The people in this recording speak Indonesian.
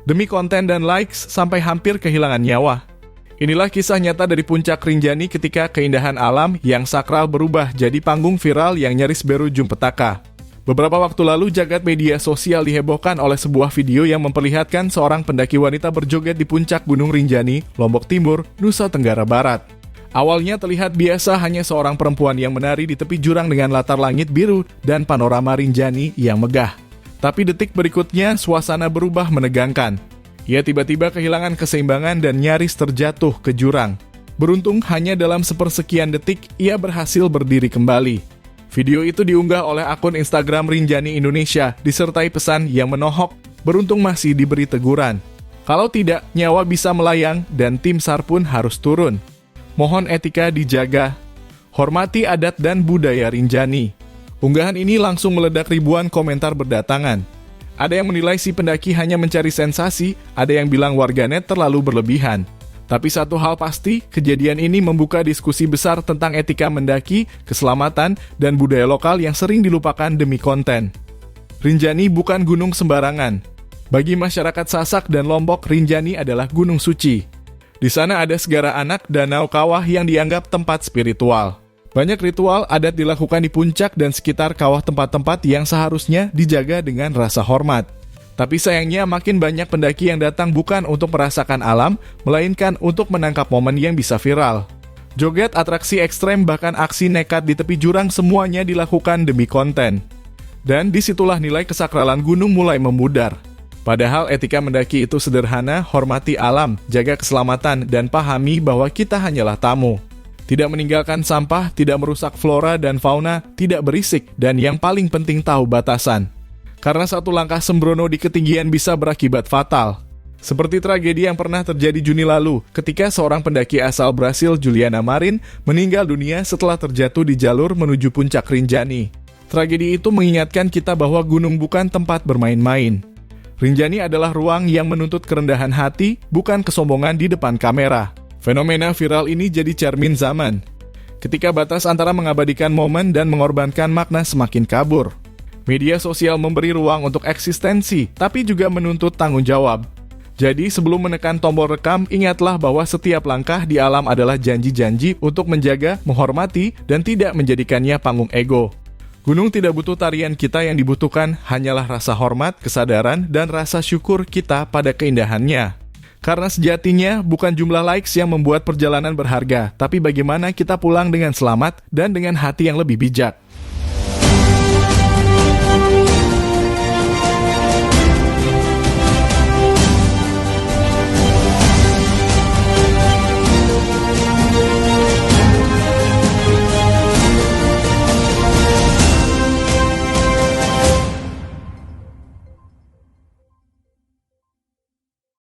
Demi konten dan likes sampai hampir kehilangan nyawa. Inilah kisah nyata dari Puncak Rinjani ketika keindahan alam yang sakral berubah jadi panggung viral yang nyaris berujung petaka. Beberapa waktu lalu, jagat media sosial dihebohkan oleh sebuah video yang memperlihatkan seorang pendaki wanita berjoget di puncak Gunung Rinjani, Lombok Timur, Nusa Tenggara Barat. Awalnya terlihat biasa, hanya seorang perempuan yang menari di tepi jurang dengan latar langit biru dan panorama Rinjani yang megah. Tapi detik berikutnya, suasana berubah menegangkan. Ia tiba-tiba kehilangan keseimbangan dan nyaris terjatuh ke jurang. Beruntung hanya dalam sepersekian detik, ia berhasil berdiri kembali. Video itu diunggah oleh akun Instagram Rinjani Indonesia, disertai pesan yang menohok, beruntung masih diberi teguran. Kalau tidak, nyawa bisa melayang dan tim SAR pun harus turun. Mohon etika dijaga. Hormati adat dan budaya Rinjani. Unggahan ini langsung meledak ribuan komentar berdatangan. Ada yang menilai si pendaki hanya mencari sensasi, ada yang bilang warganet terlalu berlebihan. Tapi satu hal pasti, kejadian ini membuka diskusi besar tentang etika mendaki, keselamatan, dan budaya lokal yang sering dilupakan demi konten. Rinjani bukan gunung sembarangan. Bagi masyarakat Sasak dan Lombok, Rinjani adalah gunung suci. Di sana ada segara anak, danau, kawah yang dianggap tempat spiritual. Banyak ritual adat dilakukan di puncak dan sekitar kawah, tempat-tempat yang seharusnya dijaga dengan rasa hormat. Tapi sayangnya makin banyak pendaki yang datang bukan untuk merasakan alam, melainkan untuk menangkap momen yang bisa viral. Joget, atraksi ekstrem, bahkan aksi nekat di tepi jurang semuanya dilakukan demi konten. Dan disitulah nilai kesakralan gunung mulai memudar. Padahal etika mendaki itu sederhana, hormati alam, jaga keselamatan, dan pahami bahwa kita hanyalah tamu. Tidak meninggalkan sampah, tidak merusak flora dan fauna, tidak berisik, dan yang paling penting tahu batasan. Karena satu langkah sembrono di ketinggian bisa berakibat fatal. Seperti tragedi yang pernah terjadi Juni lalu, ketika seorang pendaki asal Brasil, Juliana Marin, meninggal dunia setelah terjatuh di jalur menuju puncak Rinjani. Tragedi itu mengingatkan kita bahwa gunung bukan tempat bermain-main. Rinjani adalah ruang yang menuntut kerendahan hati, bukan kesombongan di depan kamera. Fenomena viral ini jadi cermin zaman. Ketika batas antara mengabadikan momen dan mengorbankan makna semakin kabur. Media sosial memberi ruang untuk eksistensi, tapi juga menuntut tanggung jawab. Jadi sebelum menekan tombol rekam, ingatlah bahwa setiap langkah di alam adalah janji-janji untuk menjaga, menghormati, dan tidak menjadikannya panggung ego. Gunung tidak butuh tarian kita, yang dibutuhkan hanyalah rasa hormat, kesadaran, dan rasa syukur kita pada keindahannya. Karena sejatinya bukan jumlah likes yang membuat perjalanan berharga, tapi bagaimana kita pulang dengan selamat dan dengan hati yang lebih bijak.